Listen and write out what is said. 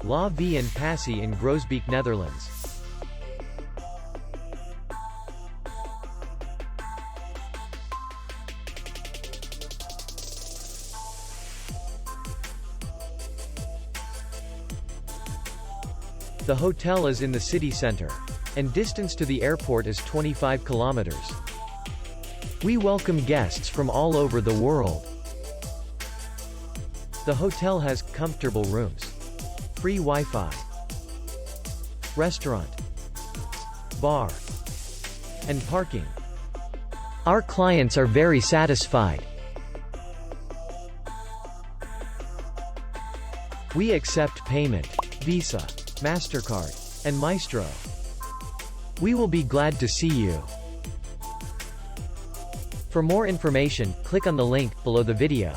La Vie Passie in Groesbeek, Netherlands. The hotel is in the city center, and distance to the airport is 25 kilometers. We welcome guests from all over the world. The hotel has comfortable rooms, free Wi-Fi, restaurant, bar, and parking. Our clients are very satisfied. We accept payment, Visa, MasterCard, and Maestro. We will be glad to see you. For more information, click on the link below the video.